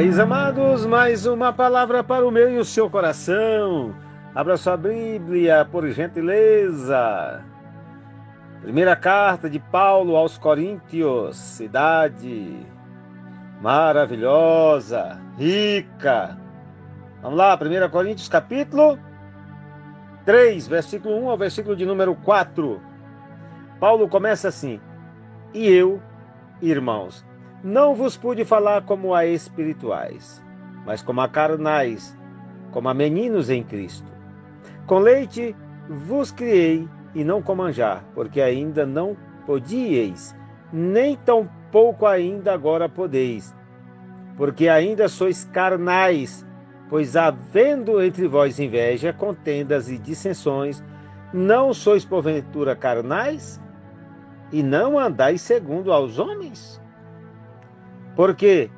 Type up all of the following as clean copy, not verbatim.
Meus amados, mais uma palavra para o meu e o seu coração. Abra sua Bíblia, por gentileza. Primeira carta de Paulo aos Coríntios, cidade maravilhosa, rica. Vamos lá, 1 Coríntios capítulo 3, versículo 1 ao versículo de número 4. Paulo começa assim: E eu, irmãos, não vos pude falar como a espirituais, mas como a carnais, como a meninos em Cristo. Com leite vos criei e não com manjar, porque ainda não podíeis, nem tampouco ainda agora podeis, porque ainda sois carnais, pois havendo entre vós inveja, contendas e dissensões, não sois porventura carnais? E não andais segundo aos homens? Porque,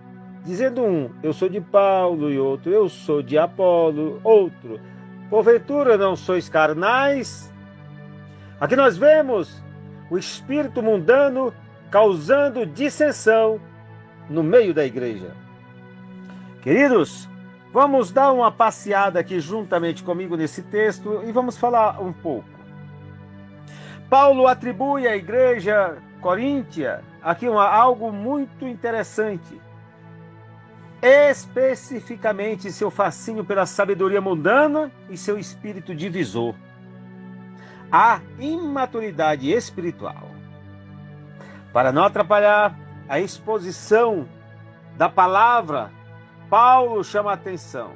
dizendo um, eu sou de Paulo, e outro, eu sou de Apolo, outro, porventura não sois carnais? Aqui nós vemos o espírito mundano causando dissensão no meio da igreja. Queridos, vamos dar uma passeada aqui juntamente comigo nesse texto e vamos falar um pouco. Paulo atribui à igreja coríntia aqui algo muito interessante. Especificamente seu fascínio pela sabedoria mundana e seu espírito divisor. A imaturidade espiritual. Para não atrapalhar a exposição da palavra, Paulo chama a atenção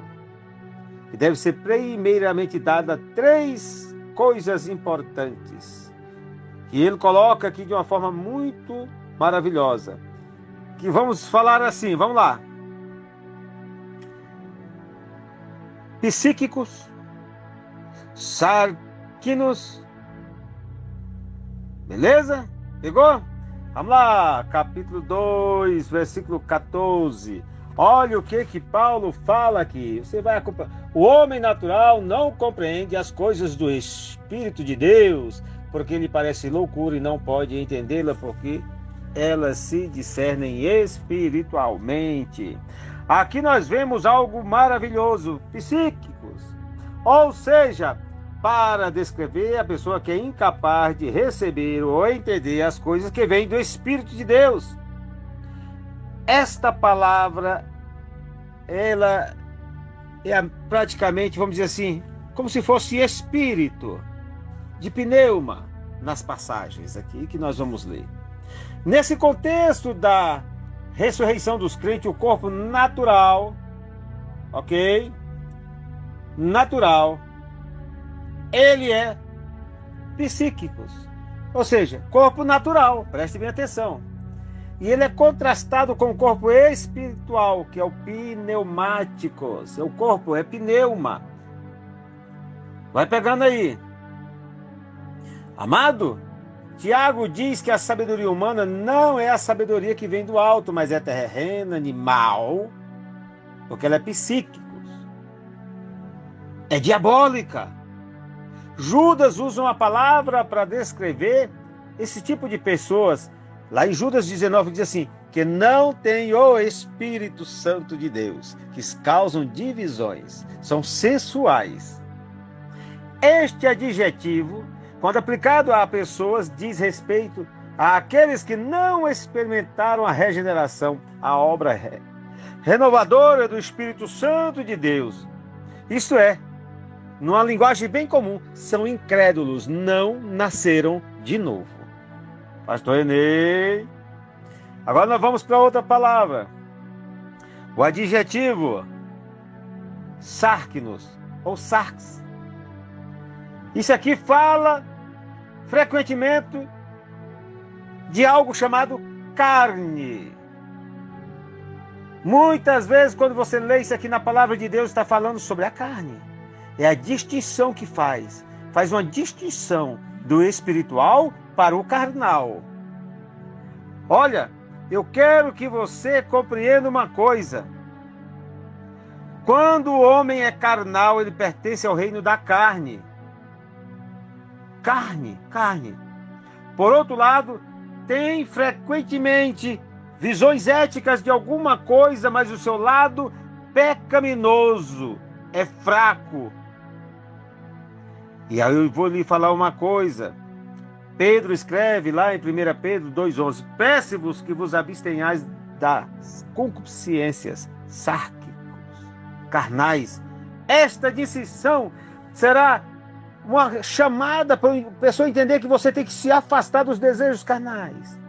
que deve ser primeiramente dada 3 coisas importantes. E ele coloca aqui de uma forma muito maravilhosa. Que vamos falar assim, vamos lá. Psíquicos, sarquinos, beleza? Pegou? Vamos lá, capítulo 2, versículo 14. Olha o que Paulo fala aqui. Você vai acompanhar. O homem natural não compreende as coisas do Espírito de Deus, porque lhe parece loucura e não pode entendê-la, porque elas se discernem espiritualmente. Aqui nós vemos algo maravilhoso, psíquicos, ou seja, para descrever a pessoa que é incapaz de receber ou entender as coisas que vêm do Espírito de Deus. Esta palavra, ela é praticamente, vamos dizer assim, como se fosse espírito de pneuma nas passagens aqui que nós vamos ler. Nesse contexto da ressurreição dos crentes, o corpo natural, ok? Natural, ele é psíquicos, ou seja, corpo natural, preste bem atenção. E ele é contrastado com o corpo espiritual, que é o pneumático. Seu corpo é pneuma. Vai pegando aí. Amado, Tiago diz que a sabedoria humana não é a sabedoria que vem do alto, mas é terrena, animal, porque ela é psíquica, é diabólica. Judas usa uma palavra para descrever esse tipo de pessoas. Lá em Judas 19 diz assim, que não tem o Espírito Santo de Deus, que causam divisões, são sensuais. Este adjetivo, quando aplicado a pessoas, diz respeito àqueles que não experimentaram a regeneração, a obra renovadora do Espírito Santo de Deus. Isto é, numa linguagem bem comum, são incrédulos, não nasceram de novo. Pastor Enei. Agora nós vamos para outra palavra. O adjetivo sarquinos, ou sarx. Isso aqui fala frequentemente de algo chamado carne. Muitas vezes, quando você lê isso aqui na palavra de Deus, está falando sobre a carne. É a distinção que faz. Faz uma distinção do espiritual para o carnal. Olha, eu quero que você compreenda uma coisa. Quando o homem é carnal, ele pertence ao reino da carne. Carne. Por outro lado, tem frequentemente visões éticas de alguma coisa, mas o seu lado pecaminoso é fraco. E aí eu vou lhe falar uma coisa. Pedro escreve lá em 1 Pedro 2,11: peço-vos que vos abstenhais das concupiscências sárquicos, carnais. Esta distinção será uma chamada para a pessoa entender que você tem que se afastar dos desejos carnais.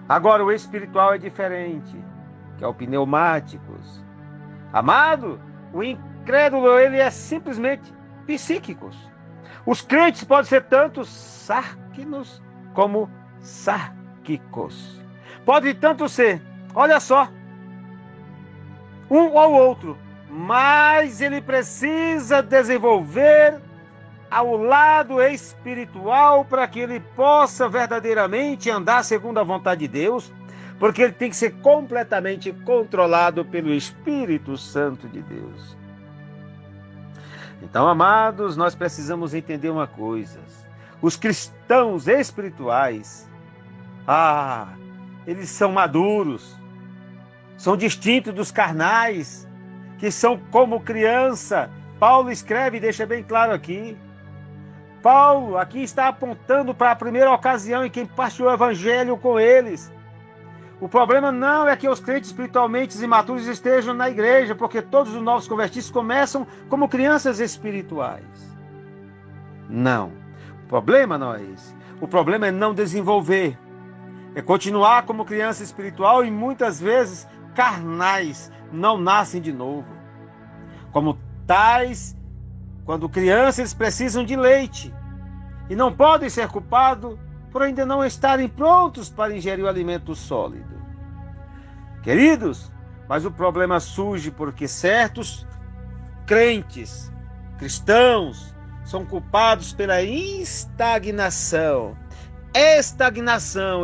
Agora, o espiritual é diferente, que é o pneumáticos. Amado, o incrédulo, ele é simplesmente psíquicos. Os crentes podem ser tanto sárquicos como sárquicos. Pode tanto ser, olha só, um ou outro, mas ele precisa desenvolver ao lado espiritual para que ele possa verdadeiramente andar segundo a vontade de Deus, porque ele tem que ser completamente controlado pelo Espírito Santo de Deus. Então, amados, nós precisamos entender uma coisa. Os cristãos espirituais, eles são maduros, são distintos dos carnais, que são como criança. Paulo escreve e deixa bem claro aqui. Paulo aqui está apontando para a primeira ocasião em que partilhou o evangelho com eles. O problema não é que os crentes espiritualmente imaturos estejam na igreja, porque todos os novos convertidos começam como crianças espirituais. Não. O problema não é esse. O problema é não desenvolver. É continuar como criança espiritual e muitas vezes carnais não nascem de novo. Como tais, quando crianças eles precisam de leite e não podem ser culpados por ainda não estarem prontos para ingerir o alimento sólido. Queridos, mas o problema surge porque certos crentes, cristãos, são culpados pela estagnação.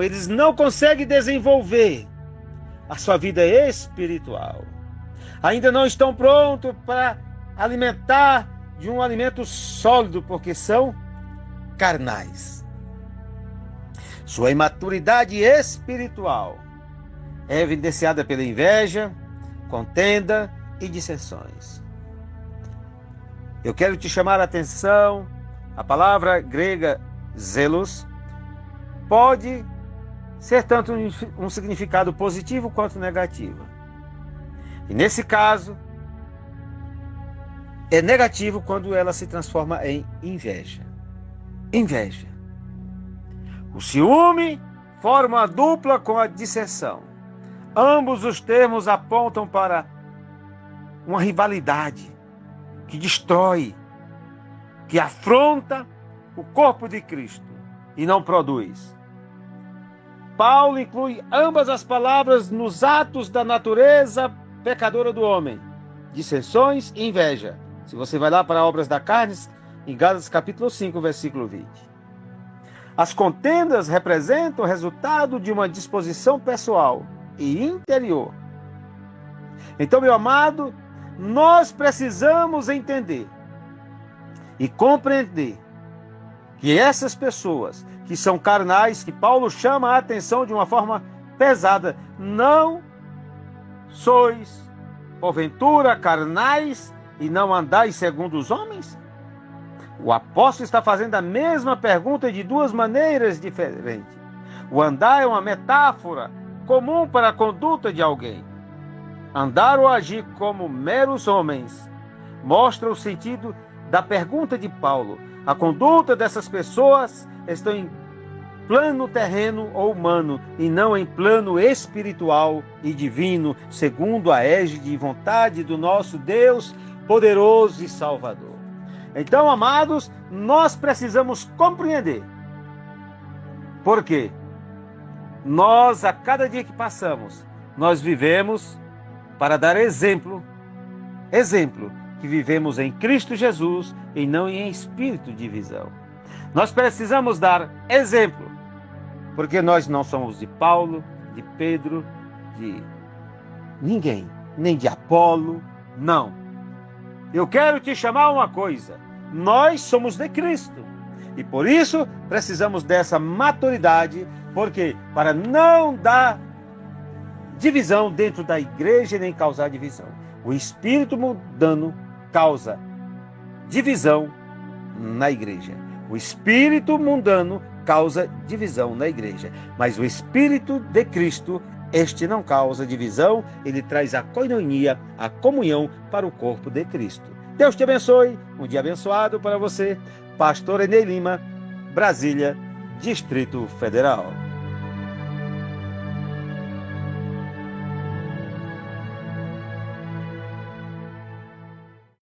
Eles não conseguem desenvolver a sua vida espiritual. Ainda não estão prontos para alimentar de um alimento sólido, porque são carnais. Sua imaturidade espiritual é evidenciada pela inveja, contenda e dissensões. Eu quero te chamar a atenção, a palavra grega zelos pode ser tanto um significado positivo quanto negativo. E nesse caso, é negativo quando ela se transforma em inveja. Inveja. O ciúme forma uma dupla com a dissensão. Ambos os termos apontam para uma rivalidade que destrói, que afronta o corpo de Cristo e não produz. Paulo inclui ambas as palavras nos atos da natureza pecadora do homem, dissensões e inveja. Se você vai lá para Obras da Carne, em Gálatas capítulo 5, versículo 20. As contendas representam o resultado de uma disposição pessoal e interior. Então, meu amado, nós precisamos entender e compreender que essas pessoas que são carnais, que Paulo chama a atenção de uma forma pesada, não sois, porventura, carnais e não andais segundo os homens? O apóstolo está fazendo a mesma pergunta de duas maneiras diferentes. O andar é uma metáfora comum para a conduta de alguém. Andar ou agir como meros homens mostra o sentido da pergunta de Paulo. A conduta dessas pessoas está em plano terreno ou humano e não em plano espiritual e divino, segundo a égide e vontade do nosso Deus poderoso e Salvador. Então, amados, nós precisamos compreender. Por quê? Nós, a cada dia que passamos, nós vivemos para dar exemplo que vivemos em Cristo Jesus e não em espírito de divisão. Nós precisamos dar exemplo, porque nós não somos de Paulo, de Pedro, de ninguém, nem de Apolo, não. Eu quero te chamar uma coisa, nós somos de Cristo e por isso precisamos dessa maturidade, porque para não dar divisão dentro da igreja nem causar divisão. O espírito mundano causa divisão na igreja. O espírito mundano causa divisão na igreja. Mas o Espírito de Cristo, este não causa divisão, ele traz a koinonia, a comunhão para o corpo de Cristo. Deus te abençoe, um dia abençoado para você. Pastor Enei Lima, Brasília, Distrito Federal.